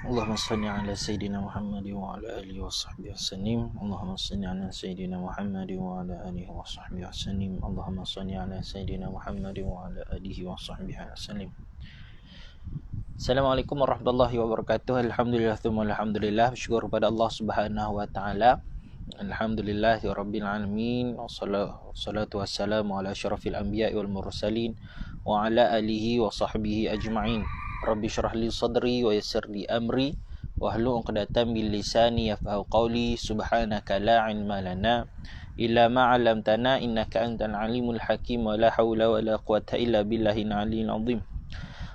Allahumma salli ala Sayyidina Muhammad wa ala alihi wa sahbihi wasallim. Allahumma salli ala Sayyidina Muhammad wa ala alihi wa sahbihi wasallim. Allahumma salli ala Sayyidina Muhammad wa ala alihi wa sahbihi wasallim. Assalamualaikum warahmatullahi wabarakatuh. Alhamdulillah thumma alhamdulillah. Bersyukur kepada Allah Subhanahu wa taala. Alhamdulillahi rabbil alamin. Wassalatu wassalamu ala asyrafil anbiya'i wal mursalin wa ala alihi wa sahbihi ajma'in. Rabbi syrah li sadri wa yassir li amri wahlul 'uqdatam min lisani yafqahu qawli. Subhanaka la ilma lana illa ma 'allamtana innaka antal alimul hakim wa la haula wa la quwwata illa billahil aliyyil azim.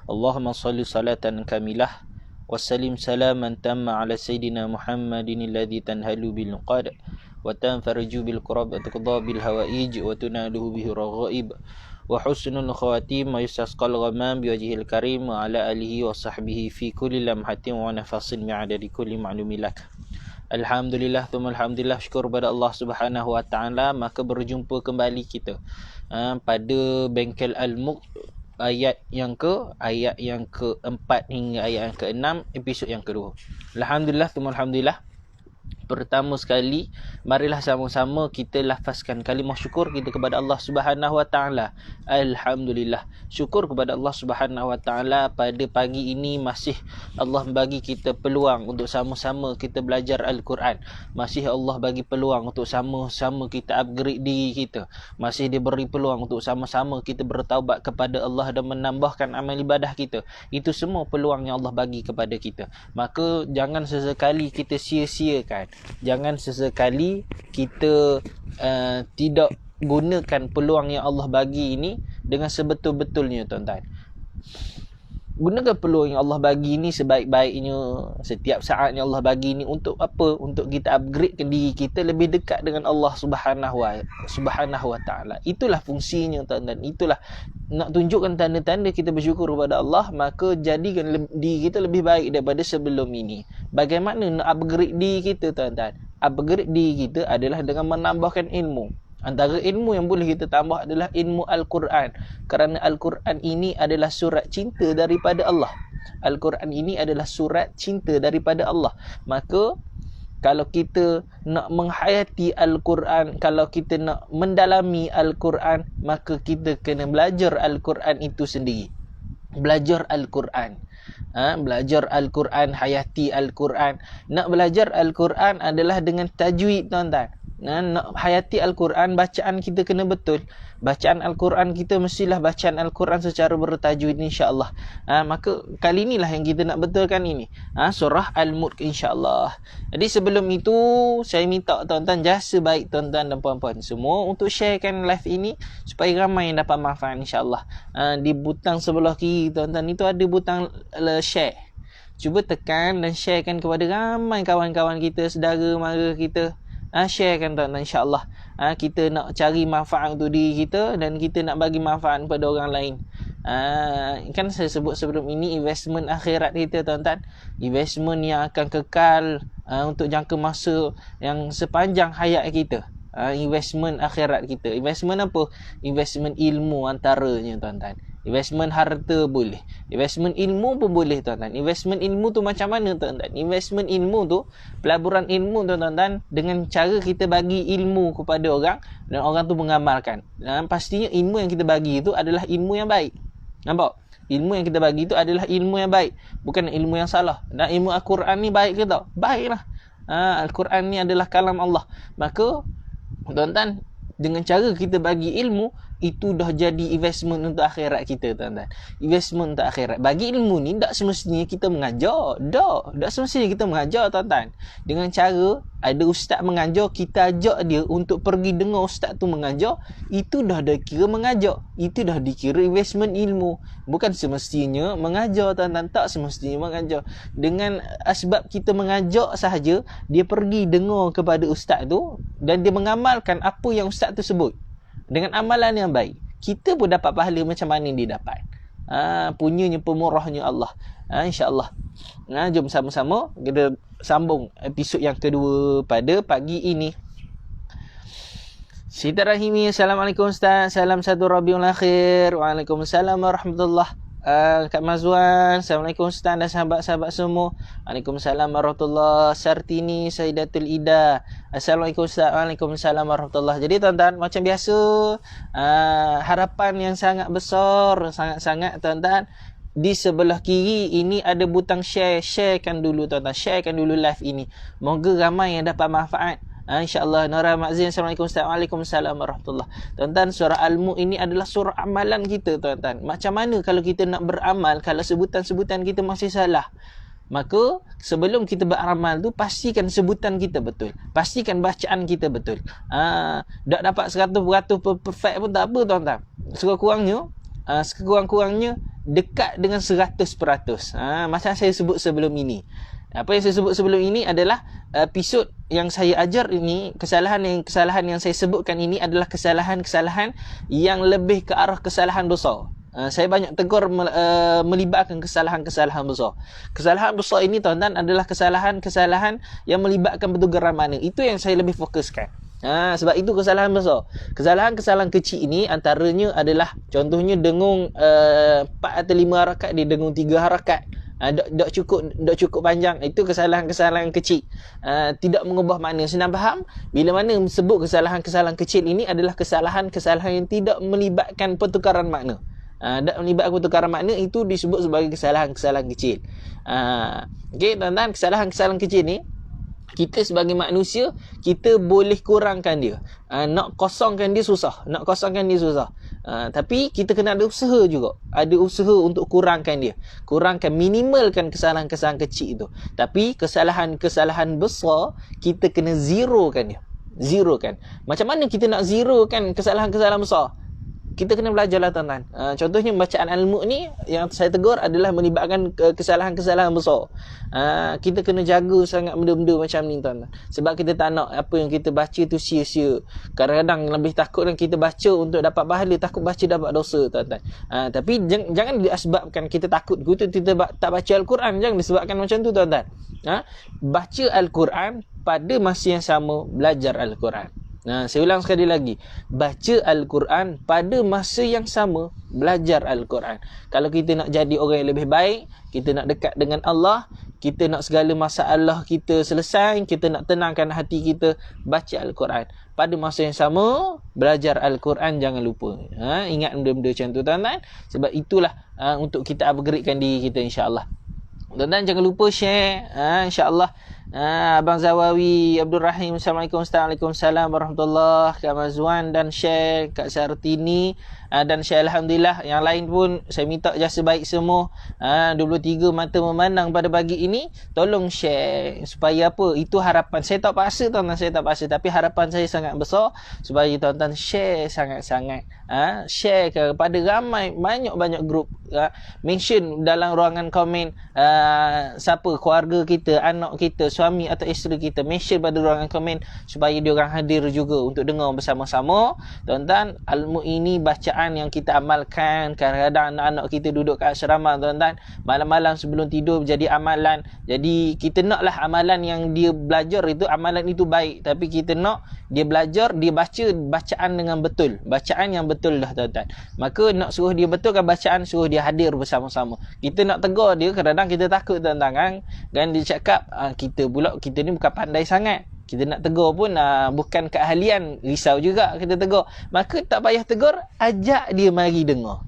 Allahumma shalli salatan kamilah wa sallim salaman tamma ala sayyidina Muhammadin alladhi tanhalu bil qad wa tanfarju bil qurab wa tuqda bil hawaij wa tunaluhu bihi raghaib wa husnul khawatim wa yustasqal ghamam bi wajhil karim wa ala alihi wa sahbihi fi kulli lamhatin wa nafasin mi'adadi kulli ma'lumilak. Alhamdulillah thumma alhamdulillah, syukur kepada Allah Subhanahu wa taala. Maka berjumpa kembali kita pada bengkel Al-Muq, ayat yang keempat hingga ayat yang keenam, episod yang kedua. Alhamdulillah thumma alhamdulillah. Pertama sekali, marilah sama-sama kita lafazkan kalimah syukur kita kepada Allah Subhanahu wa taala. Alhamdulillah. Syukur kepada Allah Subhanahu wa taala pada pagi ini masih Allah bagi kita peluang untuk sama-sama kita belajar Al-Quran. Masih Allah bagi peluang untuk sama-sama kita upgrade diri kita. Masih diberi peluang untuk sama-sama kita bertaubat kepada Allah dan menambahkan amal ibadah kita. Itu semua peluang yang Allah bagi kepada kita. Maka jangan sesekali kita sia-siakan. Jangan sesekali kita tidak gunakan peluang yang Allah bagi ini dengan sebetul-betulnya, tuan-tuan. Gunakan peluang yang Allah bagi ini sebaik-baiknya. Setiap saat yang Allah bagi ini untuk apa? Untuk kita upgrade ke diri kita lebih dekat dengan Allah Subhanahu wa taala. Itulah fungsinya, tuan-tuan. Itulah nak tunjukkan tanda-tanda kita bersyukur kepada Allah. Maka jadikan diri kita lebih baik daripada sebelum ini. Bagaimana nak upgrade diri kita, tuan-tuan? Upgrade diri kita adalah dengan menambahkan ilmu. Antara ilmu yang boleh kita tambah adalah ilmu Al-Quran. Kerana Al-Quran ini adalah surat cinta daripada Allah. Al-Quran ini adalah surat cinta daripada Allah. Maka kalau kita nak menghayati Al-Quran, kalau kita nak mendalami Al-Quran, maka kita kena belajar Al-Quran itu sendiri. Belajar Al-Quran. Belajar Al-Quran, hayati Al-Quran. Nak belajar Al-Quran adalah dengan tajwid, tuan-tuan. Nak hayati Al-Quran, bacaan kita kena betul. Bacaan Al-Quran kita mestilah bacaan Al-Quran secara bertajwid, insya-Allah. Maka kali inilah yang kita nak betulkan ini. Surah Al-Mulk, insya-Allah. Jadi sebelum itu saya minta tuan-tuan jasa baik tuan-tuan dan puan-puan semua untuk sharekan live ini supaya ramai yang dapat manfaat, insya-Allah. Di butang sebelah kiri tuan-tuan itu ada butang share. Cuba tekan dan sharekan kepada ramai kawan-kawan kita, saudara mara kita. Sharekan tuan-tuan, insya-Allah. Kita nak cari manfaat untuk diri kita dan kita nak bagi manfaat kepada orang lain. Kan saya sebut sebelum ini investment akhirat kita, tuan-tuan. Investment yang akan kekal untuk jangka masa yang sepanjang hayat kita. Investment akhirat kita. Investment apa? Investment ilmu antaranya, tuan-tuan. Investment harta boleh. Investment ilmu pun boleh, tuan-tuan. Investment ilmu tu macam mana, tuan-tuan? Investment ilmu tu, pelaburan ilmu, tuan-tuan, dengan cara kita bagi ilmu kepada orang dan orang tu mengamalkan. Pastinya ilmu yang kita bagi itu adalah ilmu yang baik. Nampak? Ilmu yang kita bagi itu adalah ilmu yang baik, bukan ilmu yang salah. Dan ilmu Al-Quran ni baik ke tak? Baiklah. Al-Quran ni adalah kalam Allah. Maka tuan-tuan, dengan cara kita bagi ilmu, itu dah jadi investment untuk akhirat kita, tuan-tuan. Investment untuk akhirat. Bagi ilmu ni tak semestinya kita mengajar. Tak semestinya kita mengajar, tuan-tuan. Dengan cara ada ustaz mengajar, kita ajak dia untuk pergi dengar ustaz tu mengajar, itu dah dikira mengajar. Itu dah dikira investment ilmu. Bukan semestinya mengajar, tuan-tuan. Tak semestinya mengajar. Dengan asbab kita mengajak sahaja, dia pergi dengar kepada ustaz tu dan dia mengamalkan apa yang ustaz tu sebut dengan amalan yang baik, kita pun dapat pahala macam mana dia dapat. Punyanya pemurahnya Allah. InsyaAllah. Jom sama-sama kita sambung episod yang kedua pada pagi ini. Silaturahmi. Assalamualaikum Ustaz. Salam satu Rabiul Akhir. Waalaikumsalam warahmatullahi Kak Mazwan. Assalamualaikum Ustaz dan sahabat-sahabat semua. Waalaikumsalam warahmatullahi. Sartini Sayyidatul Ida. Assalamualaikum Ustaz. Waalaikumsalam warahmatullahi. Jadi tuan-tuan, macam biasa, harapan yang sangat besar, sangat-sangat tuan-tuan. Di sebelah kiri ini ada butang share. Sharekan dulu tuan-tuan. Sharekan dulu live ini. Moga ramai yang dapat manfaat. InsyaAllah. Nora Makzin. Assalamualaikum Ustaz. Waalaikumsalam warahmatullahi. Tuan-tuan, surah Al-Mulk ini adalah surah amalan kita tuan-tuan. Macam mana kalau kita nak beramal, kalau sebutan-sebutan kita masih salah? Maka sebelum kita beramal tu, pastikan sebutan kita betul. Pastikan bacaan kita betul. Tak dapat 100% perfect pun tak apa tuan-tuan. Sekurang-kurangnya dekat dengan 100%. Macam saya sebut sebelum ini. Apa yang saya sebut sebelum ini adalah episod yang saya ajar ini, kesalahan yang saya sebutkan ini adalah kesalahan-kesalahan yang lebih ke arah kesalahan besar. Saya banyak tegur melibatkan kesalahan-kesalahan besar. Kesalahan besar ini tuan-tuan adalah kesalahan-kesalahan yang melibatkan pertukaran makna. Itu yang saya lebih fokuskan. Sebab itu kesalahan besar. Kesalahan-kesalahan kecil ini antaranya adalah contohnya dengung 4 atau 5 harakat, dia dengung 3 harakat. Tak cukup panjang. Itu kesalahan-kesalahan kecil. Tidak mengubah makna. Senang faham? Bila mana sebut kesalahan-kesalahan kecil ini adalah kesalahan-kesalahan yang tidak melibatkan pertukaran makna. Tak melibatkan pertukaran makna, itu disebut sebagai kesalahan-kesalahan kecil. Okey tuan-tuan, kesalahan-kesalahan kecil ni kita sebagai manusia, kita boleh kurangkan dia. Nak kosongkan dia susah. Tapi kita kena ada usaha juga. Ada usaha untuk kurangkan dia. Kurangkan, minimalkan kesalahan-kesalahan kecil itu. Tapi kesalahan-kesalahan besar, kita kena zerokan dia. Zerokan. Macam mana kita nak zerokan kesalahan-kesalahan besar? Kita kena belajarlah tuan-tuan. Contohnya bacaan Al-Mulk ni yang saya tegur adalah melibatkan kesalahan-kesalahan besar. Kita kena jaga sangat benda-benda macam ni tuan-tuan. Sebab kita tak nak apa yang kita baca tu sia-sia. Kadang-kadang lebih takut kan kita baca untuk dapat pahala, takut baca dapat dosa tuan-tuan. Tapi jangan disebabkan kita takut kita tak baca Al-Quran. Jangan disebabkan macam tu tuan-tuan. Baca Al-Quran, pada masa yang sama belajar Al-Quran. Saya ulang sekali lagi. Baca Al-Quran, pada masa yang sama belajar Al-Quran. Kalau kita nak jadi orang yang lebih baik, kita nak dekat dengan Allah, kita nak segala masalah kita selesai, kita nak tenangkan hati kita, baca Al-Quran. Pada masa yang sama belajar Al-Quran, jangan lupa. Ingat benda-benda macam tu tuan-tuan. Sebab itulah untuk kita upgradekan diri kita, insya-Allah. Tuan-tuan jangan lupa share, insya-Allah. Abang Zawawi Abdul Rahim, Assalamualaikum. Waalaikumsalam warahmatullahi. Kak Mazwan dan share, Kak Sartini dan share. Alhamdulillah. Yang lain pun saya minta jasa baik semua. 23 mata memandang pada pagi ini, tolong share supaya apa? Itu harapan. Saya tak paksa tuan-tuan, saya tak paksa, tapi harapan saya sangat besar supaya tuan-tuan share sangat-sangat. Share kepada ramai, banyak-banyak grup. Mention dalam ruangan komen siapa keluarga kita, anak kita, suami atau isteri kita, mention pada ruangan komen supaya dia orang hadir juga untuk dengar bersama-sama. Tuan-tuan, Al-Mulk ini bacaan yang kita amalkan. Kadang-kadang anak-anak kita duduk kat asrama tuan-tuan, malam-malam sebelum tidur jadi amalan. Jadi kita naklah amalan yang dia belajar itu, amalan itu baik, tapi kita nak dia belajar, dia baca bacaan dengan betul, bacaan yang betul dah tuan-tuan. Maka nak suruh dia betulkan bacaan, suruh dia hadir bersama-sama. Kita nak tegur dia, kadang-kadang kita takut tuan-tuan kan dia cakap kita ni bukan pandai sangat. Kita nak tegur pun bukan keahlian, risau juga kita tegur. Maka tak payah tegur, ajak dia mari dengar.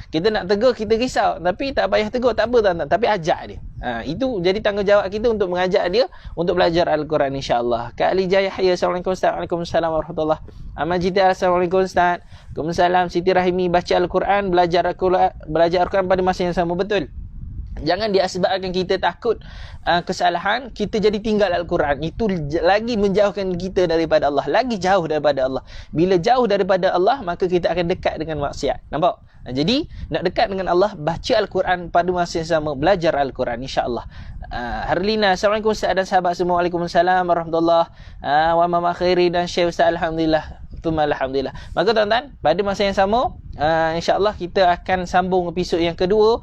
Kita nak tegur, kita risau, tapi tak payah tegur, tak apa tuan-tuan, tapi ajak dia. Itu jadi tanggungjawab kita untuk mengajak dia untuk belajar Al-Quran, insya-Allah. Kak Ali Jaya Yahya, Assalamualaikum Ustaz. Waalaikumsalam warahmatullahi. Ahmad Jita, Assalamualaikum Ustaz. Waalaikumsalam. Siti Rahimi, baca Al-Quran, belajar Al-Quran pada masa yang sama, betul. Jangan diasbabkan kita takut kesalahan, kita jadi tinggal Al-Quran. Itu lagi menjauhkan kita daripada Allah, lagi jauh daripada Allah. Bila jauh daripada Allah, maka kita akan dekat dengan maksiat. Nampak? Jadi nak dekat dengan Allah, baca Al-Quran pada masa yang sama, belajar Al-Quran, insya-Allah. Harlina, Assalamualaikum Ustaz dan sahabat semua. Waalaikumsalam warahmatullahi. Wa mama khairi dan Syekh Ustaz, alhamdulillah. Alhamdulillah. Maka tuan-tuan, pada masa yang sama, insya-Allah kita akan sambung episod yang kedua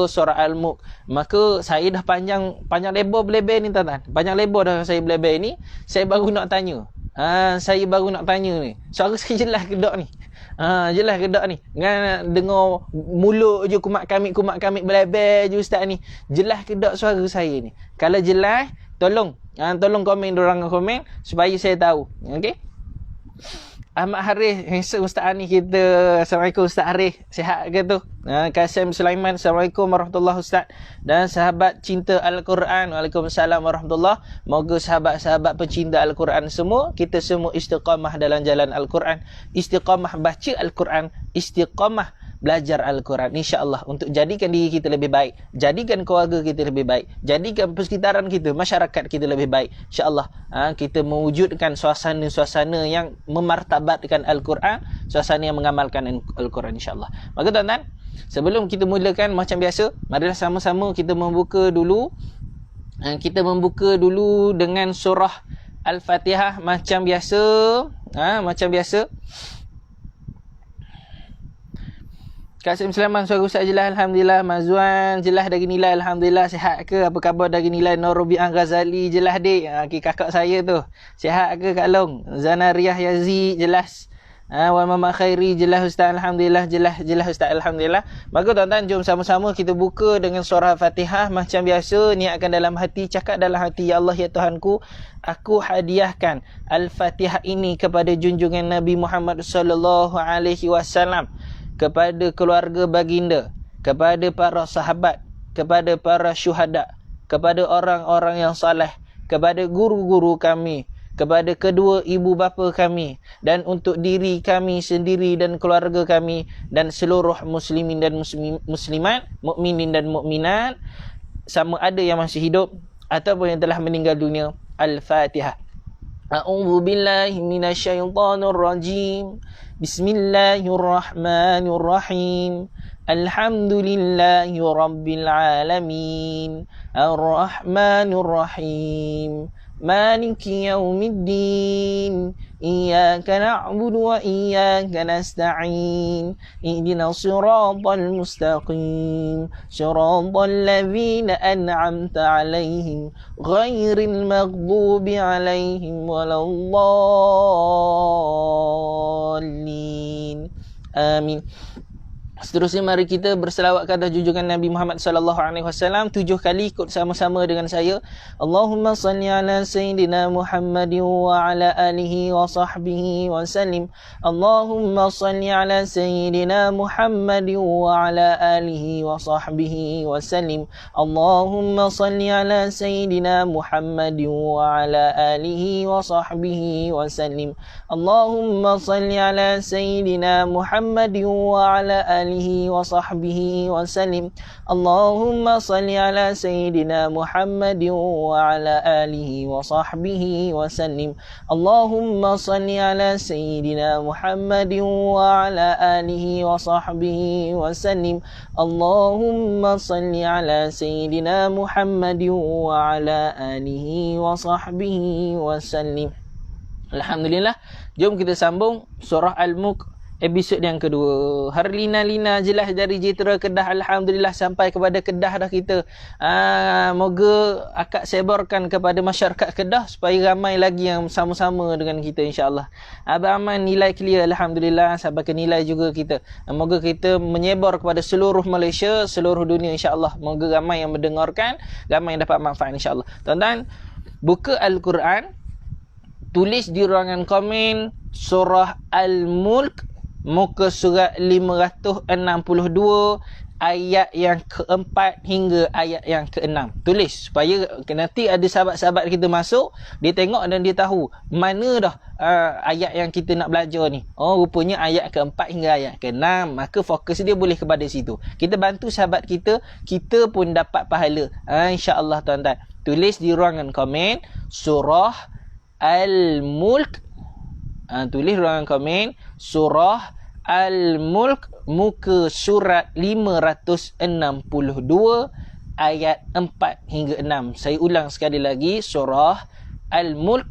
surah Al-Mulk. Maka saya dah panjang lebar beleber ni tuan-tuan. Panjang lebar dah saya beleber ni. Saya baru nak tanya. Saya baru nak tanya ni. Suara saya jelas ke tak ni? Jelas ke tak ni? Dengan dengar mulut je kumat kamik belabel je ustaz ni. Jelas ke tak suara saya ni? Kalau jelas, tolong komen dorang komen supaya saya tahu. Okey? Ahmad Haris, handsome Ustaz ni kita. Assalamualaikum Ustaz Haris. Sihat ke tu? Kasim Sulaiman, Assalamualaikum warahmatullahi Ustaz. Dan sahabat cinta Al-Quran, Waalaikumsalam warahmatullahi. Moga sahabat-sahabat pencinta Al-Quran semua, kita semua istiqamah dalam jalan Al-Quran. Istiqamah baca Al-Quran. Istiqamah belajar Al-Quran, insya-Allah, untuk jadikan diri kita lebih baik, jadikan keluarga kita lebih baik, jadikan persekitaran kita, masyarakat kita lebih baik, insya-Allah. Kita mewujudkan suasana-suasana yang memartabatkan Al-Quran, suasana yang mengamalkan Al-Quran, insya-Allah. Maka tuan-tuan, sebelum kita mulakan macam biasa, marilah sama-sama kita membuka dulu. Kita membuka dulu dengan surah Al-Fatihah macam biasa. Macam biasa. Kasim Sulaiman, suara Ustaz jelas Alhamdulillah. Mazwan jelas dari nilai Alhamdulillah. Sihat ke? Apa khabar dari nilai? Nur Rubi'ah Ghazali jelas dek. Kakak saya tu. Sihat ke Kak Long? Zanariah Yazid jelas. Wa Mama Khairi jelas Ustaz Alhamdulillah. Jelas Ustaz Alhamdulillah. Maka tuan-tuan, jom sama-sama kita buka dengan surah Fatihah macam biasa. Niatkan dalam hati, cakap dalam hati, ya Allah ya Tuhanku, aku hadiahkan Al-Fatihah ini kepada junjungan Nabi Muhammad sallallahu alaihi wasallam, kepada keluarga baginda, kepada para sahabat, kepada para syuhada, kepada orang-orang yang saleh, kepada guru-guru kami, kepada kedua ibu bapa kami, dan untuk diri kami sendiri dan keluarga kami, dan seluruh muslimin dan muslimat, mukminin dan mukminat, sama ada yang masih hidup ataupun yang telah meninggal dunia. Al-Fatihah. A'udzu billahi minasyaitonir rajim. Bismillahirrahmanirrahim. Alhamdulillahi rabbil alamin. Ar-Rahmanir Rahim. Maliki yaumiddin. Iyyaka na'budu wa iyyaka nasta'in. Ihdinas siratal mustaqim. Siratal ladzina an'amta 'alaihim ghairil maghdubi 'alaihim waladdallin. Amin. Seterusnya mari kita berselawat ke atas junjungan Nabi Muhammad sallallahu alaihi wasallam 7 kali, ikut sama-sama dengan saya. Allahumma salli ala sayyidina Muhammadin wa ala alihi wa sahbihi wa sallim. Allahumma salli ala sayyidina Muhammadin wa ala alihi wa sahbihi wa sallim. Allahumma salli ala sayyidina Muhammadin wa ala alihi wa sahbihi wa sallim. Allahumma salli ala sayyidina Muhammadin wa ala alihi wa sahbihi wa sallim. Allahumma salli ala sayyidina Muhammadin wa ala alihi wa sahbihi wa sallim. Allahumma salli ala sayyidina Muhammadin wa ala alihi wa sahbihi wa sallim. Allahumma salli ala sayyidina Muhammadin wa ala alihi wa sahbihi wa sallim. Alhamdulillah. Jom kita sambung surah Al-Mulk episod yang kedua. Harlina jelas dari Jitra Kedah. Alhamdulillah sampai kepada Kedah dah kita. Moga akak sebarkan kepada masyarakat Kedah supaya ramai lagi yang sama-sama dengan kita, insya-Allah. Abang Aman nilai clear Alhamdulillah, sampai ke nilai juga kita. Moga kita menyebar kepada seluruh Malaysia, seluruh dunia, insya-Allah. Moga ramai yang mendengarkan, ramai yang dapat manfaat, insya-Allah. Tuan-tuan, buka Al-Quran, tulis di ruangan komen surah Al-Mulk muka surat 562 ayat yang keempat hingga ayat yang keenam. Tulis supaya nanti ada sahabat-sahabat kita masuk, dia tengok dan dia tahu mana dah ayat yang kita nak belajar ni. Oh, rupanya ayat keempat hingga ayat keenam. Maka fokus dia boleh kepada situ. Kita bantu sahabat kita, kita pun dapat pahala. InsyaAllah tuan-tuan. Tulis di ruangan komen surah Al-Mulk. Tulis ruangan komen surah Al-Mulk muka surat 562 ayat 4 hingga 6. Saya ulang sekali lagi, surah Al-Mulk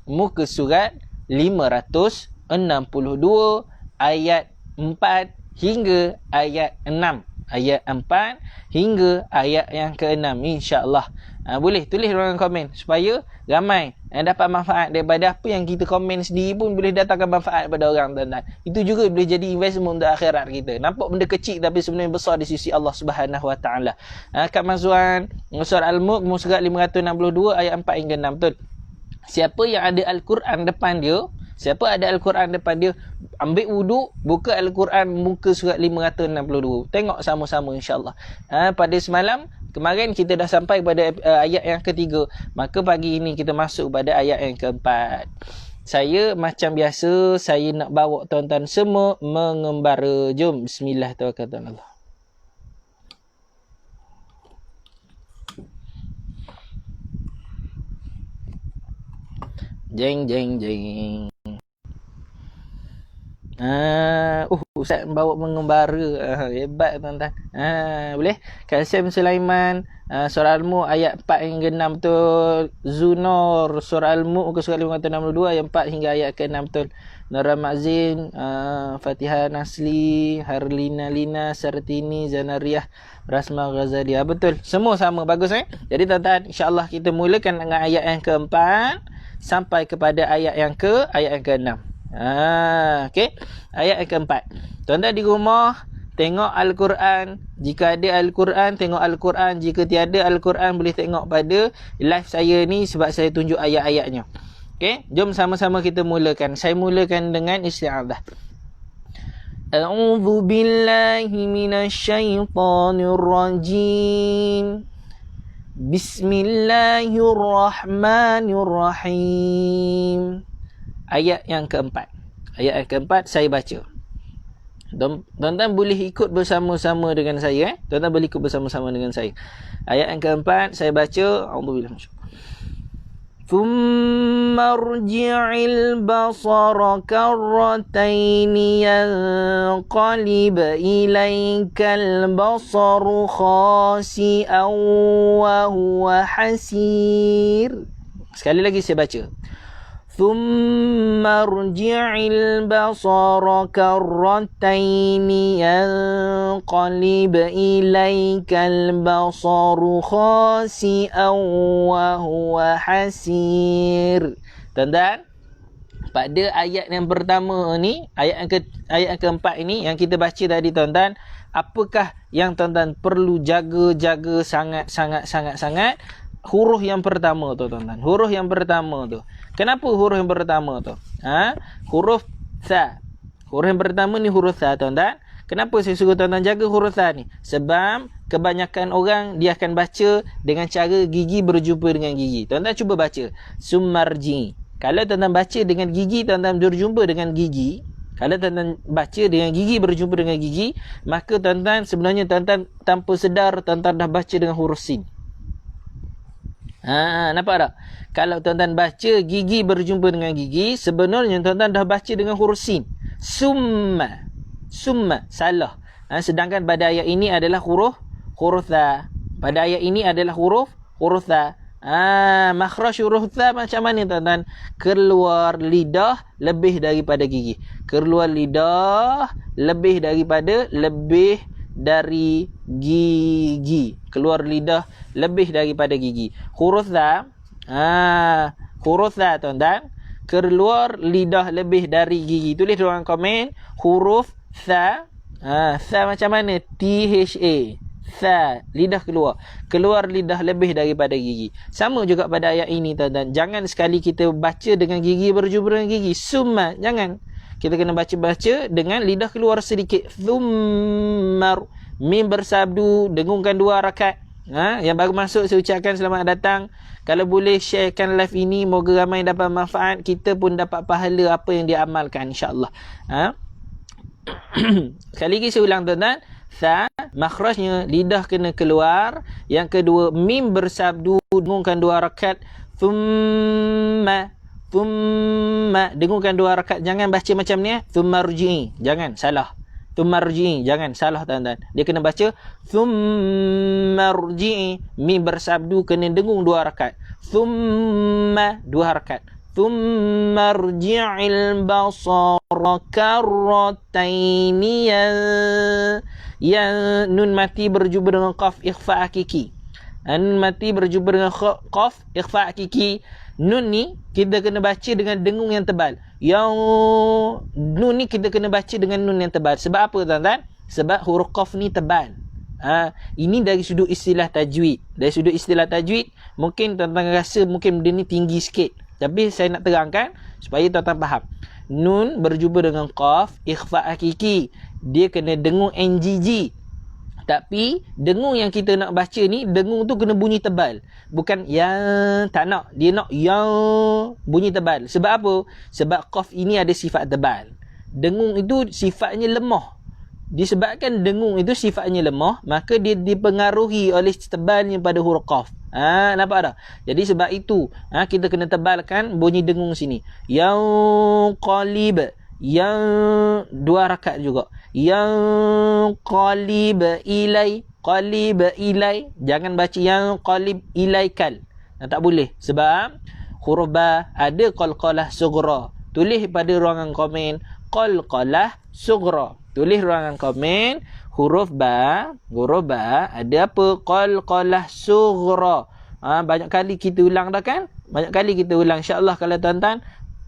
muka surat 562 ayat 4 hingga ayat 6. Ayat 4 hingga ayat yang ke-6, insya-Allah. Boleh tulis dalam komen supaya ramai yang dapat manfaat daripada apa yang kita komen sendiri pun boleh datangkan manfaat kepada orang, tuan-tuan. Itu juga boleh jadi investment untuk akhirat kita. Nampak benda kecil tapi sebenarnya besar di sisi Allah Subhanahu Wa Taala. Kak Mazwan, surah Al-Mulk surat 562 ayat 4 hingga 6. Betul. Siapa yang ada Al-Quran depan dia, ambil wuduk, buka Al-Quran muka surat 562. Tengok sama-sama insya-Allah. Pada semalam kemarin kita dah sampai pada ayat yang ketiga. Maka pagi ini kita masuk pada ayat yang keempat. Saya macam biasa, saya nak bawa tuan-tuan semua mengembara. Jom, bismillah, tawakkalna Allah. Jeng jeng jeng. Ustaz bawa mengembara. Hebat tuan-tuan. Boleh? Kasim Sulaiman, surah Al-Mulk ayat 4 hingga 6 betul. Zunor, surah Al-Mulk surat 562 ayat 4 hingga ayat ke-6 betul. Nora Mazin, Fatihah Nasli, Harlina Lina, Sartini, Zanariah, Rasma Ghazalia. Betul. Semua sama. Bagus Jadi tuan-tuan, insya-Allah kita mulakan dengan ayat yang keempat sampai kepada ayat yang ke-6. Okey. Ayat yang keempat. Tuan-tuan di rumah tengok Al-Quran. Jika ada Al-Quran, tengok Al-Quran. Jika tiada Al-Quran, boleh tengok pada live saya ni sebab saya tunjuk ayat-ayatnya. Okey, jom sama-sama kita mulakan. Saya mulakan dengan isti'adzah. A'udzu billahi minasyaitonir rajim. Bismillahirrahmanirrahim. Ayat yang keempat. Ayat yang keempat saya baca. Tuan-tuan boleh ikut bersama-sama dengan saya. Tuan-tuan boleh ikut bersama-sama dengan saya. Ayat yang keempat saya baca. A'udzubillah. Thumma rji'il basara karrataini yanqalib ilaikal basaru khasi'an wa huwa hasir. Sekali lagi saya baca. Thumma rji'il basara karrataini yanqalib ilaikal basaru khasi'an wa huwa hasir. Tuan-tuan, pada ayat yang pertama ni, ayat yang keempat ini yang kita baca tadi tuan-tuan, apakah yang tuan-tuan perlu jaga sangat? Huruf yang pertama tu tuan-tuan. Huruf yang pertama tu. Kenapa huruf yang pertama tu? Huruf tha. Huruf yang pertama ni huruf tha tuan-tuan. Kenapa saya suruh tuan-tuan jaga huruf tha ni? Sebab kebanyakan orang dia akan baca dengan cara gigi berjumpa dengan gigi. Tuan-tuan cuba baca. Sumarji. Kalau tuan-tuan baca dengan gigi, tuan-tuan berjumpa dengan gigi. Kalau tuan-tuan baca dengan gigi berjumpa dengan gigi, maka tuan-tuan sebenarnya tuan-tuan tanpa sedar tuan-tuan dah baca dengan huruf sin. Nampak tak? Kalau tuan-tuan baca gigi berjumpa dengan gigi, sebenarnya tuan-tuan dah baca dengan huruf sin. Summa, salah. Sedangkan pada ayat ini adalah huruf tha. Pada ayat ini adalah huruf tha. Makhraj huruf tha macam mana tuan-tuan? Keluar lidah lebih daripada gigi. Keluar lidah lebih dari gigi. Keluar lidah lebih daripada gigi. Huruf tha, tuan-tuan, keluar lidah lebih dari gigi. Tulis dalam komen huruf tha. Tha macam mana? T-H-A. Tha, lidah keluar lidah lebih daripada gigi. Sama juga pada ayat ini tuan-tuan. Jangan sekali kita baca dengan gigi berjumpa dengan gigi. Summa, jangan. Kita kena baca dengan lidah keluar sedikit. Thummar. Mim bersabdu, dengungkan 2 rakaat. Yang baru masuk saya ucapkan selamat datang. Kalau boleh sharekan live ini, moga ramai dapat manfaat. Kita pun dapat pahala apa yang dia amalkan, insya-Allah. Sekali lagi saya ulang tuan-tuan. Tha, makhrajnya lidah kena keluar. Yang kedua, mim bersabdu, dengungkan 2 rakaat. Thumma, dengungkan 2 rakaat. Jangan baca macam ni. Thumma rji'i, jangan, salah. Thumma rji'i, jangan, salah tuan-tuan. Dia kena baca thumma rji'i. Mim bersabdu kena dengung 2 rakaat. Thumma, 2 rakaat. Thumma rji'il basara karrataini yang nun mati berjumpa dengan qaf ikhfa hakiki. Nun mati berjumpa dengan qaf, ikhfa hakiki. Nun ni kita kena baca dengan dengung yang tebal. Yang nun ni kita kena baca dengan nun yang tebal. Sebab apa tuan-tuan? Sebab huruf qaf ni tebal. Ini dari sudut istilah tajwid. Dari sudut istilah tajwid, mungkin tuan-tuan rasa mungkin benda ni tinggi sikit. Tapi saya nak terangkan supaya tuan-tuan faham. Nun berjumpa dengan qaf, ikhfa hakiki. Dia kena dengung NGG. Tapi dengung yang kita nak baca ni, dengung tu kena bunyi tebal. Bukan yang, tak nak. Dia nak yang bunyi tebal. Sebab apa? Sebab qaf ini ada sifat tebal. Dengung itu sifatnya lemah. Disebabkan dengung itu sifatnya lemah, maka dia dipengaruhi oleh tebalnya pada huruf qaf. Nampak tak? Jadi sebab itu kita kena tebalkan bunyi dengung sini. Yang qalib, yang dua rakaat juga. Yang qalib ilai, jangan baca yang qalib ilaikal. Tak boleh sebab huruf ba ada qalqalah sughra. Tulis pada ruangan komen qalqalah sughra. Tulis ruangan komen huruf ba ada apa? Qalqalah sughra. Banyak kali kita ulang dah kan? Banyak kali kita ulang. InsyaAllah kalau tuan-tuan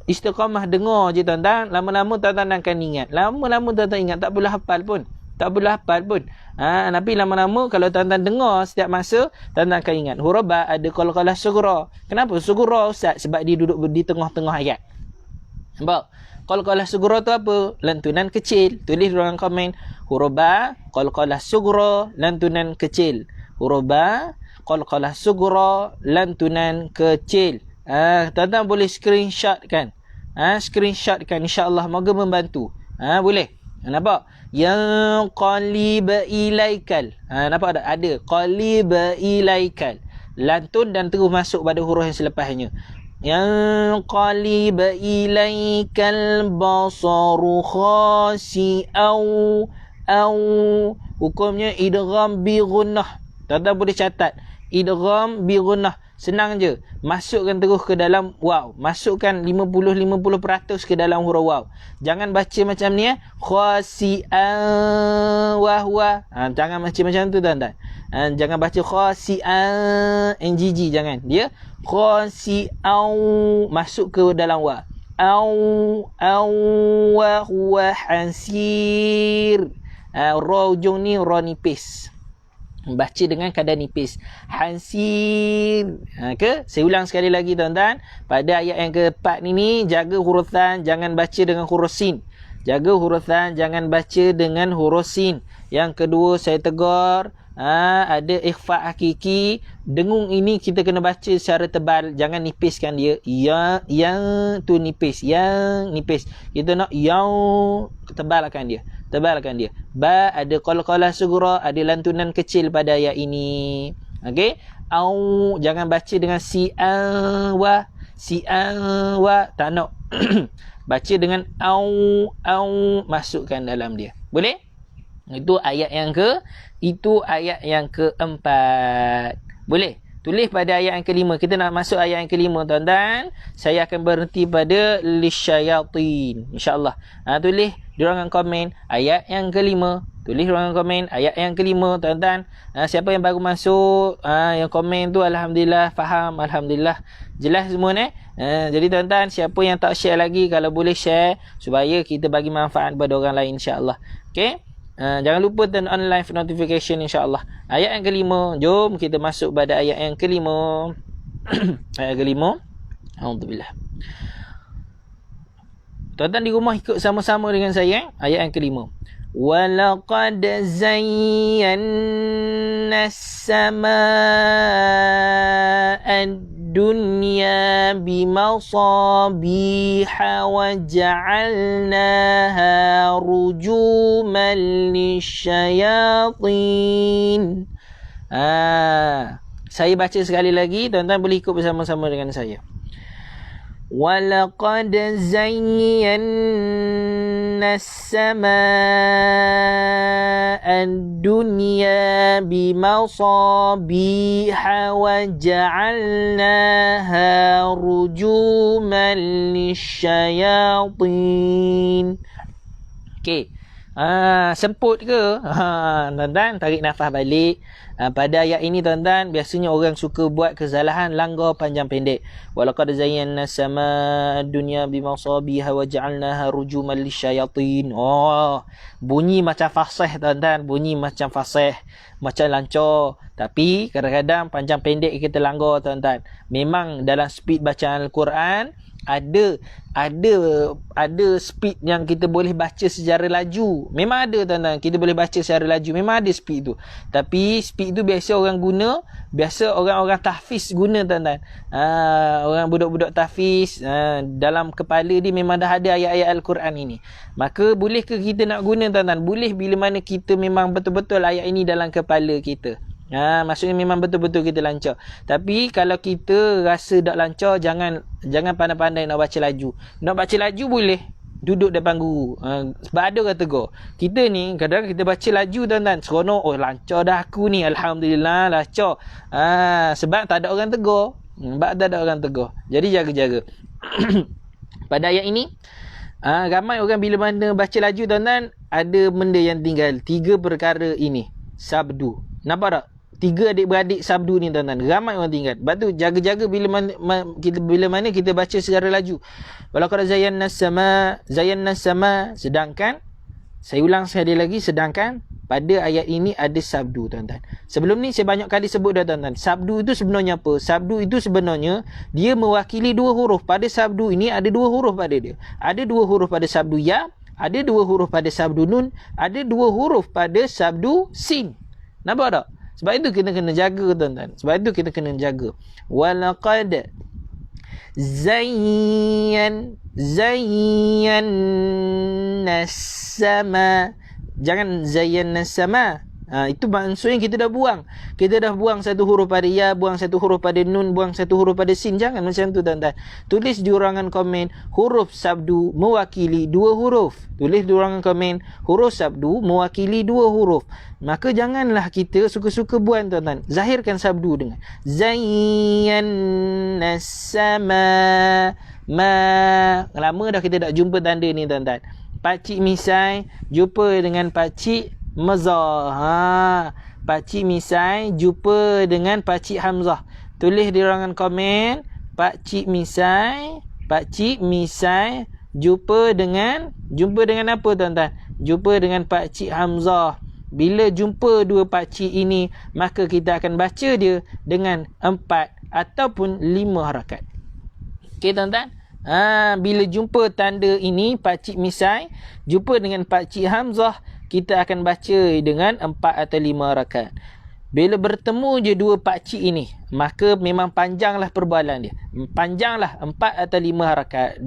istiqamah dengar je tuan-tuan, lama-lama tuan-tuan akan ingat. Lama-lama tuan-tuan ingat, tak boleh hafal pun. Tapi lama-lama kalau tuan-tuan dengar setiap masa, tuan-tuan akan ingat. Huruf ba ada qalqalah sughra. Kenapa sughra Ustaz? Sebab dia duduk di tengah-tengah ayat. Nampak? Qalqalah sughra tu apa? Lantunan kecil. Tulis ruangan komen. Huruf ba qalqalah sughra, lantunan kecil. Huruf ba qalqalah sughra, lantunan kecil. Tuan-tuan boleh screenshot kan? Screenshot kan, insya-Allah moga membantu. Boleh. Nampak? Yang qalib ilaikal. Nampak tak? Ada qalib ilaikal. Lantun dan terus masuk pada huruf yang selepasnya. Yang qalib ilaikal basaru khasi'au. Hukumnya idgham bi gunnah. Tuan-tuan boleh catat. Idgham bi gunnah. Senang je. Masukkan terus ke dalam waw. Masukkan 50% ke dalam huruf waw. Jangan baca macam ni khasi'an wahwa. Jangan baca macam tu tuan-tuan. Jangan baca khasi'an NGG. Jangan. Dia khasi'an masuk ke dalam waw. Au wahwa hansir. Ra ujung ni ra nipis. Baca dengan kadar nipis. Hansir. Saya ulang sekali lagi tuan-tuan. Pada ayat yang keempat ni, jaga hurufan, jangan baca dengan huruf sin. Jaga hurufan, jangan baca dengan huruf sin. Yang kedua, saya tegur, ada ikhfa hakiki. Dengung ini kita kena baca secara tebal. Jangan nipiskan dia. Yang tu nipis. Yang nipis. Kita nak yang tebalkan dia. Ba ada qalqalah sughra, ada lantunan kecil pada ayat ini. Okey? Au jangan baca dengan si'an wa. Tak nak. Baca dengan au masukkan dalam dia. Boleh? Itu ayat yang keempat. Boleh? Tulis pada ayat yang kelima. Kita nak masuk ayat yang kelima tuan-tuan. Saya akan berhenti pada lisyayatin. InsyaAllah. Tulis di ruangan komen ayat yang kelima. Tulis ruangan komen ayat yang kelima tuan-tuan. Siapa yang baru masuk, yang komen tu Alhamdulillah faham. Alhamdulillah. Jelas semua ni. Jadi tuan-tuan, siapa yang tak share lagi, kalau boleh share supaya kita bagi manfaat kepada orang lain insyaAllah. Okay? Jangan lupa turn on live notification insyaAllah. Ayat yang kelima. Jom kita masuk pada ayat yang kelima. Ayat kelima. Alhamdulillah. Tuan-tuan di rumah ikut sama-sama dengan saya. Ayat yang kelima. وَلَقَدْ زَيَّنَّا السَّمَاءَ الدُّنْيَا بِمَصَابِيحَ وَجَعَلْنَاهَا رُجُومًا لِلشَّيَاطِينِ. Saya baca sekali lagi, tuan-tuan boleh ikut bersama-sama dengan saya. وَلَقَدْ زَيَّنَّا السَّمَاءَ الدُّنْيَا بِمَصَابِيحَ وَجَعَلْنَاهَا رُجُومًا لِلشَّيَاطِينِ. Okey. Semput ke? Tuan-tuan, tarik nafas balik. Pada ayat ini tuan-tuan, biasanya orang suka buat kesalahan langgar panjang pendek. Walaqad zayyana sama dunya bimasabiha wa ja'alnaha rujuman lisyayatin. Bunyi macam fasih tuan-tuan, bunyi macam fasih, macam lancar. Tapi kadang-kadang panjang pendek kita langgar tuan-tuan. Memang dalam speed bacaan Al-Quran ada speed yang kita boleh baca secara laju. Memang ada tuan-tuan, kita boleh baca secara laju. Memang ada speed tu. Tapi speed tu biasa orang guna, biasa orang-orang tahfiz guna tuan-tuan. Orang budak-budak tahfiz, dalam kepala dia memang dah ada ayat-ayat Al-Quran ini. Maka boleh ke kita nak guna tuan-tuan? Boleh bila mana kita memang betul-betul ayat ini dalam kepala kita. Maksudnya memang betul-betul kita lancar. Tapi kalau kita rasa tak lancar, jangan pandai-pandai nak baca laju. Nak baca laju boleh duduk depan guru. Sebab ada orang tegur. Kita ni kadang-kadang kita baca laju tuan-tuan, seronok, lancar dah aku ni, alhamdulillah lancar. Sebab tak ada orang tegur. Jadi jaga-jaga. Pada ayat ini, ramai orang bila mana baca laju tuan-tuan, ada benda yang tinggal. 3 perkara ini. Sabdu. Nampak tak? 3 adik-beradik sabdu ni tuan-tuan. Ramai orang tinggal. Sebab tu jaga-jaga bila mana kita baca secara laju. Walaqad zayyana sama. Sedangkan, saya ulang sekali lagi, sedangkan pada ayat ini ada sabdu tuan-tuan. Sebelum ni saya banyak kali sebut dah tuan-tuan. Sabdu itu sebenarnya apa? Sabdu itu sebenarnya dia mewakili 2 huruf. Pada sabdu ini ada 2 huruf pada dia. Ada 2 huruf pada sabdu ya, ada 2 huruf pada sabdu nun, ada 2 huruf pada sabdu sin. Nampak tak? Sebab itu kita kena jaga tuan-tuan. Sebab itu kita kena jaga. Walaqad zayyana sama. Jangan zayyana sama. Itu maksudnya kita dah buang. Kita dah buang satu huruf pada ya, buang satu huruf pada nun, buang satu huruf pada sin. Jangan macam tu tuan-tuan. Tulis di ruangan komen huruf sabdu mewakili 2 huruf. Tulis di ruangan komen huruf sabdu mewakili 2 huruf. Maka janganlah kita suka-suka buang tuan-tuan. Zahirkan sabdu dengan zayyana sama. Lama dah kita tak jumpa tanda ni tuan-tuan. Pakcik Misai jumpa dengan Pakcik Mazah. Pakcik Misai jumpa dengan Pakcik Hamzah. Tulis di ruangan komen Pakcik Misai jumpa dengan apa tuan-tuan? Jumpa dengan Pakcik Hamzah. Bila jumpa 2 pakcik ini, maka kita akan baca dia dengan 4 ataupun 5 harakat. Okey tuan-tuan? Bila jumpa tanda ini, Pakcik Misai jumpa dengan Pakcik Hamzah, kita akan baca dengan 4 atau 5 harakat. Bila bertemu je 2 pakcik ini, maka memang panjanglah perbualan dia. Panjanglah 4 atau 5 harakat.